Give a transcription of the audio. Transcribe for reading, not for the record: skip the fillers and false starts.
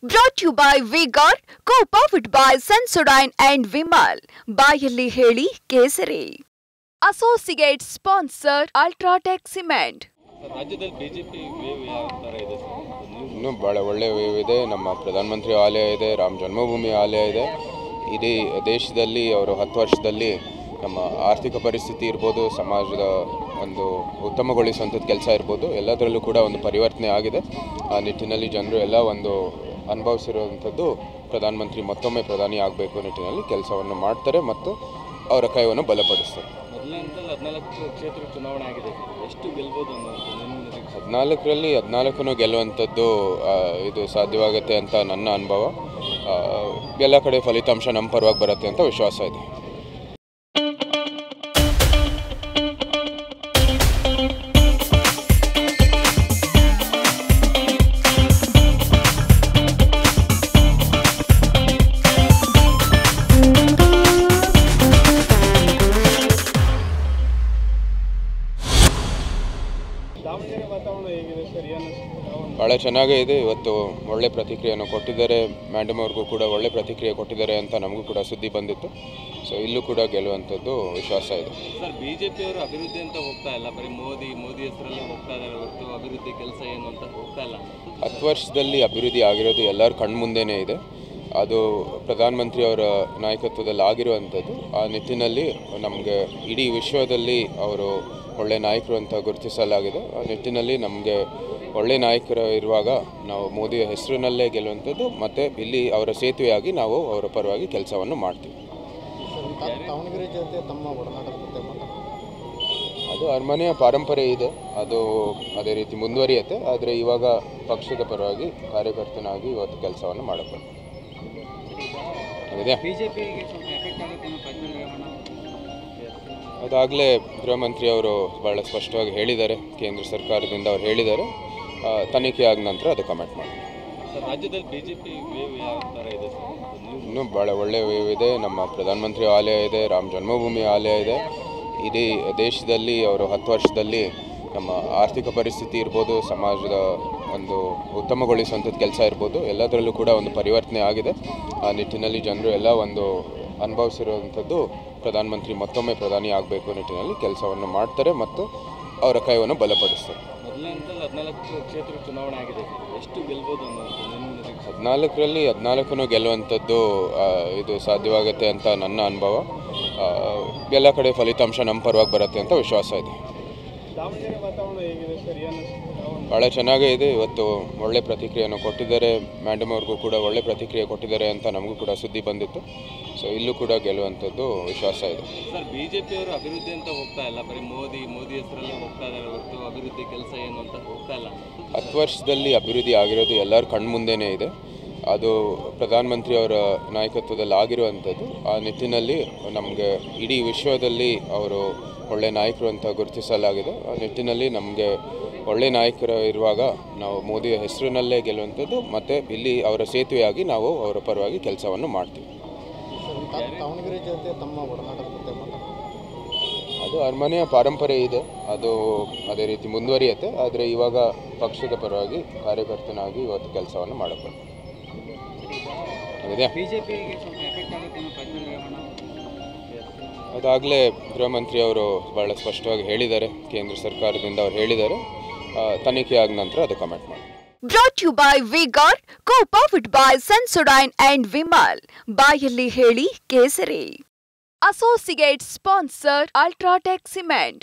Brought to you by V-Guard, co-powered by Sensodyne and Vimal. ಬಾಯಲ್ಲಿ ಹೇಳಿ ಕೇಸರಿ. Associate sponsor Ultratech Cement. ರಾಜ್ಯದಲ್ಲಿ BJP wave ಯಾವ ತರ ಇದೆ ಸರ್? ಇನ್ನೂ ಭಾಳ ಒಳ್ಳೆಯ ವೇವ್ ಇದೆ. ನಮ್ಮ ಪ್ರಧಾನಮಂತ್ರಿ ಆಲಯ ಇದೆ, ರಾಮ ಜನ್ಮಭೂಮಿ ಆಲಯ ಇದೆ. ಇಡೀ ದೇಶದಲ್ಲಿ ಅವರು 10 ವರ್ಷದಲ್ಲಿ ನಮ್ಮ ಆರ್ಥಿಕ ಪರಿಸ್ಥಿತಿ ಇರ್ಬೋದು, ಸಮಾಜದ ಒಂದು ಉತ್ತಮಗೊಳಿಸುವಂಥದ್ದು ಕೆಲಸ ಇರ್ಬೋದು, ಎಲ್ಲದರಲ್ಲೂ ಕೂಡ ಒಂದು ಪರಿವರ್ತನೆ ಆಗಿದೆ. ಆ ನಿಟ್ಟಿನಲ್ಲಿ ಜನರು ಎಲ್ಲ ಒಂದು ಅನುಭವಿಸಿರುವಂಥದ್ದು ಪ್ರಧಾನಮಂತ್ರಿ ಮತ್ತೊಮ್ಮೆ ಪ್ರಧಾನಿ ಆಗಬೇಕು ನಿಟ್ಟಿನಲ್ಲಿ ಕೆಲಸವನ್ನು ಮಾಡ್ತಾರೆ ಮತ್ತು ಅವರ ಕೈಯನ್ನು ಬಲಪಡಿಸ್ತಾರೆ. ಮೊದಲನೇ ಹಂತದಲ್ಲಿ 14 ಕ್ಷೇತ್ರ ಚುನಾವಣೆ ಆಗಿದೆ, ಎಷ್ಟು ಗೆಲ್ಬೋದು ಅನ್ನೋದು? 14ರಲ್ಲಿ 14 ಗೆಲ್ಲುವಂಥದ್ದು ಇದು ಸಾಧ್ಯವಾಗುತ್ತೆ ಅಂತ ನನ್ನ ಅನುಭವ. ಎಲ್ಲ ಕಡೆ ಫಲಿತಾಂಶ ನಮ್ಮ ಪರವಾಗಿ ಬರುತ್ತೆ ಅಂತ ವಿಶ್ವಾಸ ಇದೆ. ದಾವಣಗೆರೆ ವಾತಾವರಣ ಹೇಗಿದೆ ಸರ್? ಭಾಳ ಚೆನ್ನಾಗೇ ಇದೆ. ಇವತ್ತು ಒಳ್ಳೆ ಪ್ರತಿಕ್ರಿಯೆಯನ್ನು ಕೊಟ್ಟಿದ್ದಾರೆ. ಮೇಡಮ್ ಅವ್ರಿಗೂ ಕೂಡ ಒಳ್ಳೆ ಪ್ರತಿಕ್ರಿಯೆ ಕೊಟ್ಟಿದ್ದಾರೆ ಅಂತ ನಮಗೂ ಕೂಡ ಸುದ್ದಿ ಬಂದಿತ್ತು. ಸೊ ಇಲ್ಲೂ ಕೂಡ ಗೆಲ್ಲುವಂಥದ್ದು ವಿಶ್ವಾಸ ಇದೆ. ಸರ್, ಬಿಜೆಪಿಯವರು ಅಭಿವೃದ್ಧಿ ಅಂತ ಹೋಗ್ತಾ ಇಲ್ಲ, ಬರೀ ಮೋದಿ ಹೆಸರಲ್ಲೇ ಹೋಗ್ತಾ ಇದ್ದಾರೆ ಹೊರತು ಅಭಿವೃದ್ಧಿ ಕೆಲಸ ಏನು ಅಂತ ಹೋಗ್ತಾ ಇಲ್ಲ. 10 ವರ್ಷದಲ್ಲಿ ಅಭಿವೃದ್ಧಿ ಆಗಿರೋದು ಎಲ್ಲರ ಕಣ್ಮುಂದೆನೇ ಇದೆ. ಅದು ಪ್ರಧಾನಮಂತ್ರಿ ಅವರ ನಾಯಕತ್ವದಲ್ಲಿ ಆಗಿರುವಂಥದ್ದು. ಆ ನಿಟ್ಟಿನಲ್ಲಿ ನಮಗೆ ಇಡೀ ವಿಶ್ವದಲ್ಲಿ ಅವರು ಒಳ್ಳೆ ನಾಯಕರು ಅಂತ ಗುರುತಿಸಲಾಗಿದೆ. ಆ ನಿಟ್ಟಿನಲ್ಲಿ ನಮಗೆ ಒಳ್ಳೆ ನಾಯಕರು ಇರುವಾಗ ನಾವು ಮೋದಿಯ ಹೆಸರಿನಲ್ಲೇ ಗೆಲ್ಲುವಂಥದ್ದು ಮತ್ತು ಇಲ್ಲಿ ಅವರ ಸೇತುವೆಯಾಗಿ ನಾವು ಅವರ ಪರವಾಗಿ ಕೆಲಸವನ್ನು ಮಾಡ್ತೀವಿ. ದಾವಣಗೆರೆ ಜೊತೆ ತಮ್ಮ ಒಡನಾಟದ ಬಗ್ಗೆ ಅದು ಅರಮನೆಯ ಪಾರಂಪರೆ ಇದೆ, ಅದು ಅದೇ ರೀತಿ ಮುಂದುವರಿಯುತ್ತೆ. ಆದರೆ ಇವಾಗ ಪಕ್ಷದ ಪರವಾಗಿ ಕಾರ್ಯಕರ್ತನಾಗಿ ಇವತ್ತು ಕೆಲಸವನ್ನು ಮಾಡಬೇಕು. ಅದಾಗಲೇ ಗೃಹ ಮಂತ್ರಿ ಅವರು ಭಾಳ ಸ್ಪಷ್ಟವಾಗಿ ಹೇಳಿದ್ದಾರೆ, ಕೇಂದ್ರ ಸರ್ಕಾರದಿಂದ ಅವ್ರು ಹೇಳಿದ್ದಾರೆ. ತನಿಖೆ ಆದ ನಂತರ ಅದು ಕಮೆಂಟ್ ಮಾಡಿ. ರಾಜ್ಯದಲ್ಲಿ ಬಿಜೆಪಿ ವೇವ್ ಯಾವ ಥರ ಇದೆ ಸರ್? ಇನ್ನೂ ಭಾಳ ಒಳ್ಳೆಯ ವೇವ್ ಇದೆ. ನಮ್ಮ ಪ್ರಧಾನಮಂತ್ರಿ ಆಲಯ ಇದೆ, ರಾಮ ಜನ್ಮಭೂಮಿ ಆಲಯ ಇದೆ. ಇಡೀ ದೇಶದಲ್ಲಿ ಅವರು 10 ವರ್ಷದಲ್ಲಿ ನಮ್ಮ ಆರ್ಥಿಕ ಪರಿಸ್ಥಿತಿ ಇರ್ಬೋದು, ಸಮಾಜದ ಒಂದು ಉತ್ತಮಗೊಳಿಸುವಂಥದ್ದು ಕೆಲಸ ಇರ್ಬೋದು, ಎಲ್ಲದರಲ್ಲೂ ಕೂಡ ಒಂದು ಪರಿವರ್ತನೆ ಆಗಿದೆ. ಆ ನಿಟ್ಟಿನಲ್ಲಿ ಜನರು ಎಲ್ಲ ಒಂದು ಅನುಭವಿಸಿರುವಂಥದ್ದು ಪ್ರಧಾನಮಂತ್ರಿ ಮತ್ತೊಮ್ಮೆ ಪ್ರಧಾನಿ ಆಗಬೇಕು ನಿಟ್ಟಿನಲ್ಲಿ ಕೆಲಸವನ್ನು ಮಾಡ್ತಾರೆ ಮತ್ತು ಅವರ ಕೈವನ್ನು ಬಲಪಡಿಸ್ತಾರೆ. ಮೊದಲನೇ ಹಂತದಲ್ಲಿ 14 ಕ್ಷೇತ್ರ ಚುನಾವಣೆ ಆಗಿದೆ, ಎಷ್ಟು ಗೆಲ್ಬೋದು ಅನ್ನೋದು? 14ರಲ್ಲಿ 14 ಗೆಲ್ಲುವಂಥದ್ದು ಇದು ಸಾಧ್ಯವಾಗುತ್ತೆ ಅಂತ ನನ್ನ ಅನುಭವ. ಎಲ್ಲ ಕಡೆ ಫಲಿತಾಂಶ ನಮ್ಮ ಪರವಾಗಿ ಬರುತ್ತೆ ಅಂತ ವಿಶ್ವಾಸ ಇದೆ. ದಾವಣಗೆರೆ ವಾತಾವರಣ ಹೇಗಿದೆ ಸರ್? ಭಾಳ ಚೆನ್ನಾಗೇ ಇದೆ. ಇವತ್ತು ಒಳ್ಳೆ ಪ್ರತಿಕ್ರಿಯೆಯನ್ನು ಕೊಟ್ಟಿದ್ದಾರೆ. ಮೇಡಮ್ ಅವ್ರಿಗೂ ಕೂಡ ಒಳ್ಳೆ ಪ್ರತಿಕ್ರಿಯೆ ಕೊಟ್ಟಿದ್ದಾರೆ ಅಂತ ನಮಗೂ ಕೂಡ ಸುದ್ದಿ ಬಂದಿತ್ತು. ಸೊ ಇಲ್ಲೂ ಕೂಡ ಗೆಲ್ಲುವಂಥದ್ದು ವಿಶ್ವಾಸ ಇದೆ. ಸರ್, ಬಿಜೆಪಿಯವರು ಅಭಿವೃದ್ಧಿ ಅಂತ ಹೋಗ್ತಾ ಇಲ್ಲ, ಬರೀ ಮೋದಿ ಹೆಸರಲ್ಲೇ ಹೋಗ್ತಾ ಇದ್ದಾರೆ ಹೊರತು ಅಭಿವೃದ್ಧಿ ಕೆಲಸ ಏನು ಅಂತ ಹೋಗ್ತಾ ಇಲ್ಲ. 10 ವರ್ಷದಲ್ಲಿ ಅಭಿವೃದ್ಧಿ ಆಗಿರೋದು ಎಲ್ಲರ ಕಣ್ಮುಂದೆನೇ ಇದೆ. ಅದು ಪ್ರಧಾನಮಂತ್ರಿ ಅವರ ನಾಯಕತ್ವದಲ್ಲಿ ಆಗಿರುವಂಥದ್ದು. ಆ ನಿಟ್ಟಿನಲ್ಲಿ ನಮಗೆ ಇಡೀ ವಿಶ್ವದಲ್ಲಿ ಅವರು ಒಳ್ಳೆ ನಾಯಕರು ಅಂತ ಗುರುತಿಸಲಾಗಿದೆ. ಆ ನಿಟ್ಟಿನಲ್ಲಿ ನಮಗೆ ಒಳ್ಳೆ ನಾಯಕರು ಇರುವಾಗ ನಾವು ಮೋದಿಯ ಹೆಸರಿನಲ್ಲೇ ಗೆಲ್ಲುವಂಥದ್ದು ಮತ್ತು ಇಲ್ಲಿ ಅವರ ಸೇತುವೆಯಾಗಿ ನಾವು ಅವರ ಪರವಾಗಿ ಕೆಲಸವನ್ನು ಮಾಡ್ತೀವಿ. ದಾವಣಗೆರೆ ಜೊತೆ ತಮ್ಮ ಒಡನಾಟದ ಬಗ್ಗೆ ಅದು ಅರಮನೆಯ ಪಾರಂಪರೆ ಇದೆ, ಅದು ಅದೇ ರೀತಿ ಮುಂದುವರಿಯುತ್ತೆ. ಆದರೆ ಇವಾಗ ಪಕ್ಷದ ಪರವಾಗಿ ಕಾರ್ಯಕರ್ತನಾಗಿ ಇವತ್ತು ಕೆಲಸವನ್ನು ಮಾಡಬೇಕು. ಅದಾಗಲೇ ಗೃಹ ಮಂತ್ರಿ ಅವರು ಭಾಳ ಸ್ಪಷ್ಟವಾಗಿ ಹೇಳಿದ್ದಾರೆ, ಕೇಂದ್ರ ಸರ್ಕಾರದಿಂದ ಅವ್ರು ಹೇಳಿದ್ದಾರೆ. ತನಿಖೆ ಆದ ನಂತರ ಅದು ಕಮೆಂಟ್ ಮಾಡಿ. Brought to you by V-Guard, co-powered by Sensodyne and Vimal. ಬಾಯಲ್ಲಿ ಹೇಳಿ ಕೇಸರಿ. Associate sponsor Ultratech Cement.